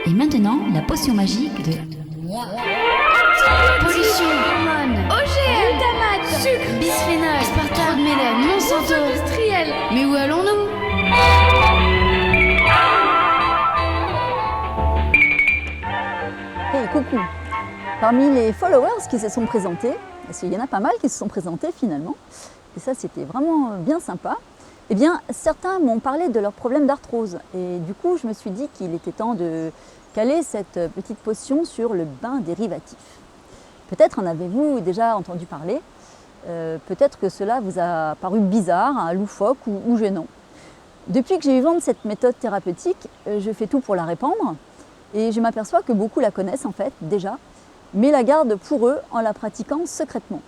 Et maintenant, la potion magique de... Pollution, hormones, OGM, glutamate, sucre, bisphénol, aspartame, trop de médocs, Monsanto, industriel. Mais où allons-nous? Hey, coucou! Parmi les followers qui se sont présentés, parce qu'il y en a pas mal qui se sont présentés finalement, et ça c'était vraiment bien sympa, eh bien certains m'ont parlé de leurs problèmes d'arthrose. Et du coup je me suis dit qu'il était temps de caler cette petite potion sur le bain dérivatif. Peut-être en avez-vous déjà entendu parler, peut-être que cela vous a paru bizarre, loufoque ou gênant. Depuis que j'ai eu vent de cette méthode thérapeutique, je fais tout pour la répandre et je m'aperçois que beaucoup la connaissent en fait déjà, mais la gardent pour eux en la pratiquant secrètement.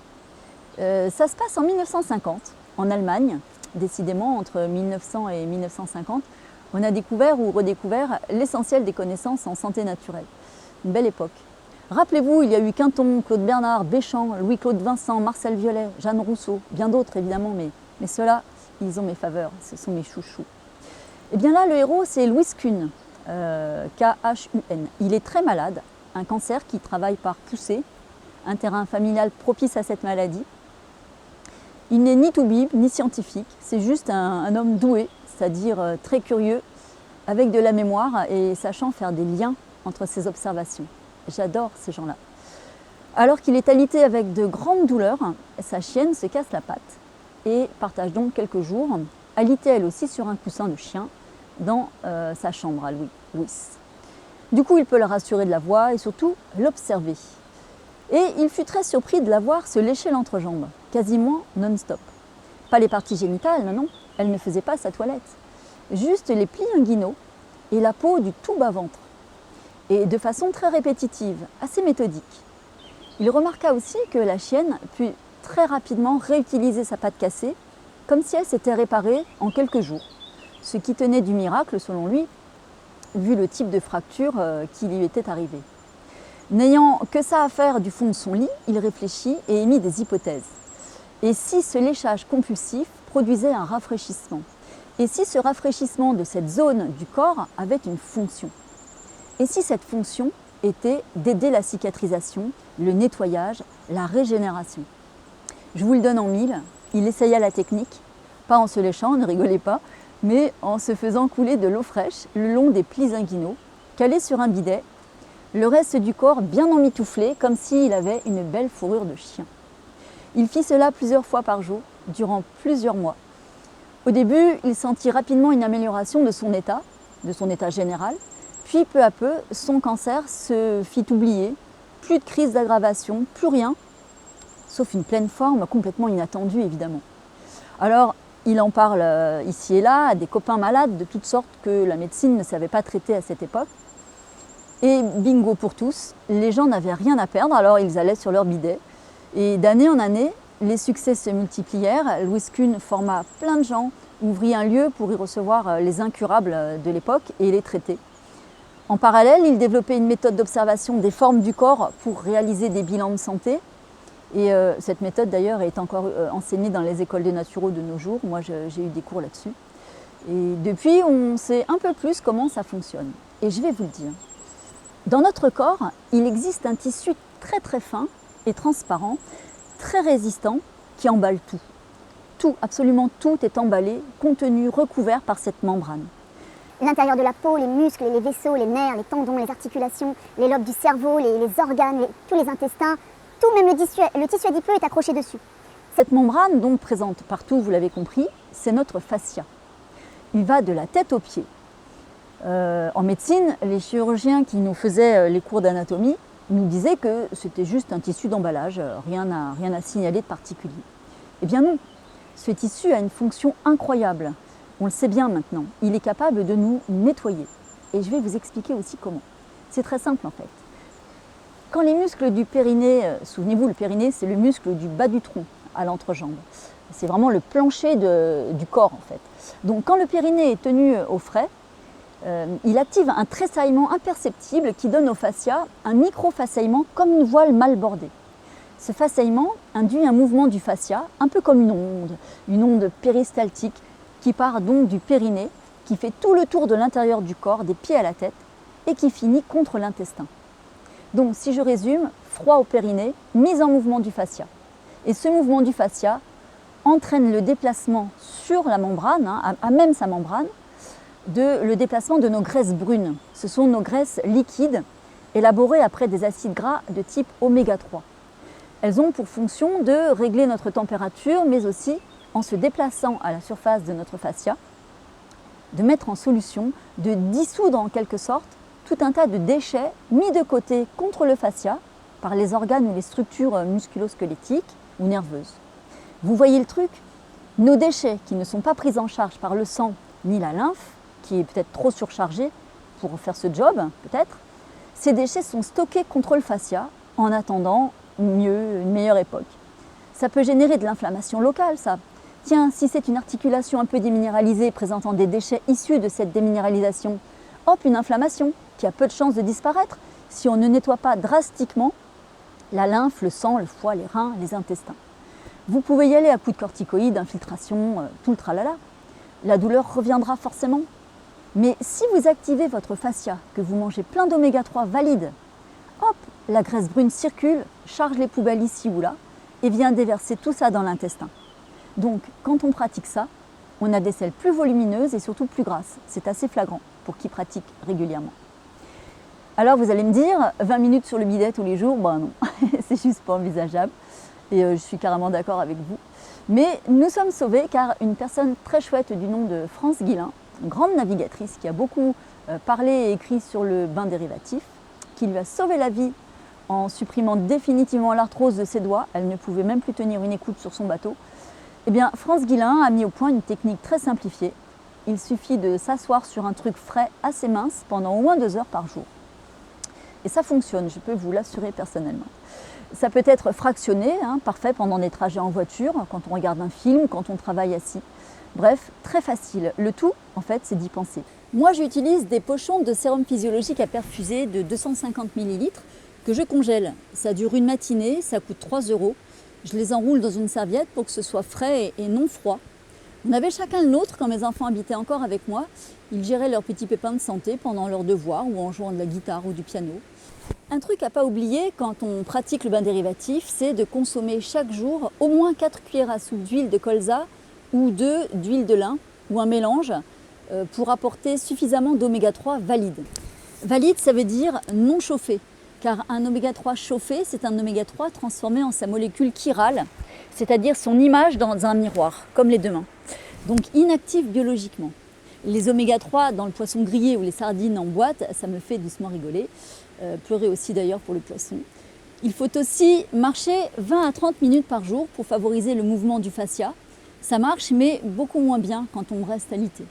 Ça se passe en 1950, en Allemagne, décidément entre 1900 et 1950. On a découvert ou redécouvert l'essentiel des connaissances en santé naturelle. Une belle époque. Rappelez-vous, il y a eu Quinton, Claude Bernard, Béchamp, Louis-Claude Vincent, Marcel Violet, Jeanne Rousseau, bien d'autres évidemment, mais ceux-là, ils ont mes faveurs, ce sont mes chouchous. Et bien là, le héros, c'est Louis Kuhn, K-H-U-N. Il est très malade, un cancer qui travaille par poussée, un terrain familial propice à cette maladie. Il n'est ni toubib, ni scientifique, c'est juste un homme doué, c'est-à-dire très curieux, avec de la mémoire et sachant faire des liens entre ses observations. J'adore ces gens-là. Alors qu'il est alité avec de grandes douleurs, sa chienne se casse la patte et partage donc quelques jours, alitée elle aussi sur un coussin de chien, dans sa chambre à Louis. Du coup, il peut la rassurer de la voir et surtout l'observer. Et il fut très surpris de la voir se lécher l'entrejambe, quasiment non-stop. Pas les parties génitales, non, elle ne faisait pas sa toilette. Juste les plis inguinaux et la peau du tout bas-ventre. Et de façon très répétitive, assez méthodique. Il remarqua aussi que la chienne put très rapidement réutiliser sa patte cassée, comme si elle s'était réparée en quelques jours. Ce qui tenait du miracle, selon lui, vu le type de fracture qui lui était arrivée. N'ayant que ça à faire du fond de son lit, il réfléchit et émit des hypothèses. Et si ce léchage compulsif produisait un rafraîchissement? Et si ce rafraîchissement de cette zone du corps avait une fonction? Et si cette fonction était d'aider la cicatrisation, le nettoyage, la régénération? Je vous le donne en mille, il essaya la technique, pas en se léchant, ne rigolez pas, mais en se faisant couler de l'eau fraîche le long des plis inguinaux, calé sur un bidet, le reste du corps bien emmitouflé, comme s'il avait une belle fourrure de chien. Il fit cela plusieurs fois par jour, durant plusieurs mois. Au début, il sentit rapidement une amélioration de son état général, puis peu à peu, son cancer se fit oublier, plus de crise d'aggravation, plus rien, sauf une pleine forme complètement inattendue évidemment. Alors, il en parle ici et là à des copains malades de toutes sortes que la médecine ne savait pas traiter à cette époque. Et bingo pour tous, les gens n'avaient rien à perdre, alors ils allaient sur leur bidet. Et d'année en année, les succès se multiplièrent. Louis Kuhn forma plein de gens, ouvrit un lieu pour y recevoir les incurables de l'époque et les traiter. En parallèle, il développait une méthode d'observation des formes du corps pour réaliser des bilans de santé. Et cette méthode d'ailleurs est encore enseignée dans les écoles des naturaux de nos jours. Moi j'ai eu des cours là-dessus. Et depuis on sait un peu plus comment ça fonctionne. Et je vais vous le dire. Dans notre corps, il existe un tissu très très fin et transparent, très résistant, qui emballe tout. Tout, absolument tout est emballé, contenu, recouvert par cette membrane. L'intérieur de la peau, les muscles, les vaisseaux, les nerfs, les tendons, les articulations, les lobes du cerveau, les organes, tous les intestins, tout, même le tissu adipeux est accroché dessus. Cette membrane, donc présente partout, vous l'avez compris, c'est notre fascia. Il va de la tête aux pieds. En médecine, les chirurgiens qui nous faisaient les cours d'anatomie nous disaient que c'était juste un tissu d'emballage, rien à signaler de particulier. Eh bien non, ce tissu a une fonction incroyable. On le sait bien maintenant, il est capable de nous nettoyer. Et je vais vous expliquer aussi comment. C'est très simple en fait. Quand les muscles du périnée, souvenez-vous, le périnée c'est le muscle du bas du tronc à l'entrejambe. C'est vraiment le plancher du corps en fait. Donc quand le périnée est tenu au frais, il active un tressaillement imperceptible qui donne au fascia un micro-faceillement comme une voile mal bordée. Ce faceillement induit un mouvement du fascia, un peu comme une onde péristaltique qui part donc du périnée, qui fait tout le tour de l'intérieur du corps, des pieds à la tête, et qui finit contre l'intestin. Donc si je résume, froid au périnée, mise en mouvement du fascia. Et ce mouvement du fascia entraîne le déplacement sur la membrane, à même sa membrane, le déplacement de nos graisses brunes. Ce sont nos graisses liquides élaborées après des acides gras de type oméga 3. Elles ont pour fonction de régler notre température, mais aussi, en se déplaçant à la surface de notre fascia, de mettre en solution, de dissoudre en quelque sorte tout un tas de déchets mis de côté contre le fascia par les organes ou les structures musculo-squelettiques ou nerveuses. Vous voyez le truc? Nos déchets qui ne sont pas pris en charge par le sang ni la lymphe, qui est peut-être trop surchargée pour faire ce job, peut-être, ces déchets sont stockés contre le fascia en attendant une meilleure époque. Ça peut générer de l'inflammation locale, ça. Tiens, si c'est une articulation un peu déminéralisée présentant des déchets issus de cette déminéralisation, hop, une inflammation qui a peu de chances de disparaître si on ne nettoie pas drastiquement la lymphe, le sang, le foie, les reins, les intestins. Vous pouvez y aller à coups de corticoïdes, infiltration, tout le tralala. La douleur reviendra forcément. Mais si vous activez votre fascia, que vous mangez plein d'oméga 3 valides, hop, la graisse brune circule, charge les poubelles ici ou là et vient déverser tout ça dans l'intestin. Donc, quand on pratique ça, on a des selles plus volumineuses et surtout plus grasses. C'est assez flagrant pour qui pratique régulièrement. Alors, vous allez me dire, 20 minutes sur le bidet tous les jours, ben non, c'est juste pas envisageable. Et je suis carrément d'accord avec vous. Mais nous sommes sauvés car une personne très chouette du nom de France Guillain, une grande navigatrice qui a beaucoup parlé et écrit sur le bain dérivatif, qui lui a sauvé la vie en supprimant définitivement l'arthrose de ses doigts. Elle ne pouvait même plus tenir une écoute sur son bateau. Eh bien, France Guillain a mis au point une technique très simplifiée. Il suffit de s'asseoir sur un truc frais assez mince pendant au moins 2 heures par jour. Et ça fonctionne, je peux vous l'assurer personnellement. Ça peut être fractionné, parfait pendant des trajets en voiture, quand on regarde un film, quand on travaille assis. Bref, très facile. Le tout, en fait, c'est d'y penser. Moi, j'utilise des pochons de sérum physiologique à perfuser de 250 ml que je congèle. Ça dure une matinée, ça coûte 3 €. Je les enroule dans une serviette pour que ce soit frais et non froid. On avait chacun le nôtre quand mes enfants habitaient encore avec moi. Ils géraient leurs petits pépins de santé pendant leurs devoirs ou en jouant de la guitare ou du piano. Un truc à pas oublier quand on pratique le bain dérivatif, c'est de consommer chaque jour au moins 4 cuillères à soupe d'huile de colza ou d'huile de lin ou un mélange pour apporter suffisamment d'oméga 3 valide. Valide, ça veut dire non chauffé, car un oméga 3 chauffé, c'est un oméga 3 transformé en sa molécule chirale, c'est-à-dire son image dans un miroir, comme les 2 mains. Donc inactif biologiquement. Les oméga 3 dans le poisson grillé ou les sardines en boîte, ça me fait doucement rigoler. Pleurer aussi d'ailleurs pour le poisson. Il faut aussi marcher 20 à 30 minutes par jour pour favoriser le mouvement du fascia. Ça marche, mais beaucoup moins bien quand on reste alité.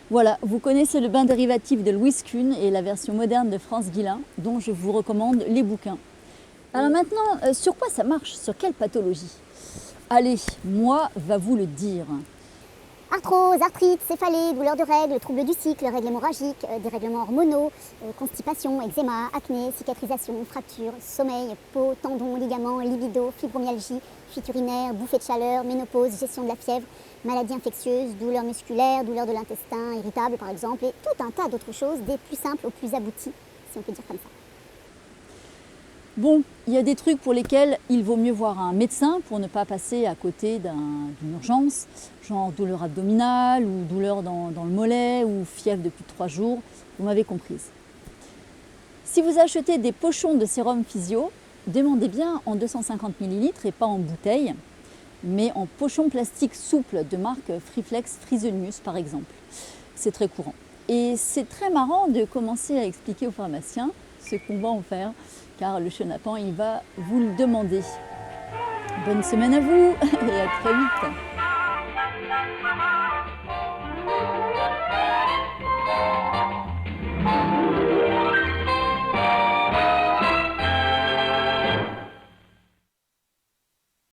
Voilà, vous connaissez le bain dérivatif de Louise Kuhn et la version moderne de France Guillain, dont je vous recommande les bouquins. Alors maintenant, sur quoi ça marche? Sur quelle pathologie? Allez, moi va vous le dire. Arthrose, arthrite, céphalée, douleurs de règles, troubles du cycle, règles hémorragiques, dérèglements hormonaux, constipation, eczéma, acné, cicatrisation, fractures, sommeil, peau, tendons, ligaments, libido, fibromyalgie, fuite urinaire, bouffée de chaleur, ménopause, gestion de la fièvre, maladies infectieuses, douleurs musculaires, douleurs de l'intestin, irritable par exemple, et tout un tas d'autres choses, des plus simples aux plus aboutis, si on peut dire comme ça. Bon, il y a des trucs pour lesquels il vaut mieux voir un médecin pour ne pas passer à côté d'une urgence, genre douleur abdominale ou douleur dans le mollet ou fièvre depuis 3 jours, vous m'avez comprise. Si vous achetez des pochons de sérum physio, demandez bien en 250 ml et pas en bouteille, mais en pochon plastique souple de marque Freeflex Fresenius par exemple. C'est très courant. Et c'est très marrant de commencer à expliquer aux pharmaciens ce qu'on va en faire, car le chenapan, il va vous le demander. Bonne semaine à vous et à très vite.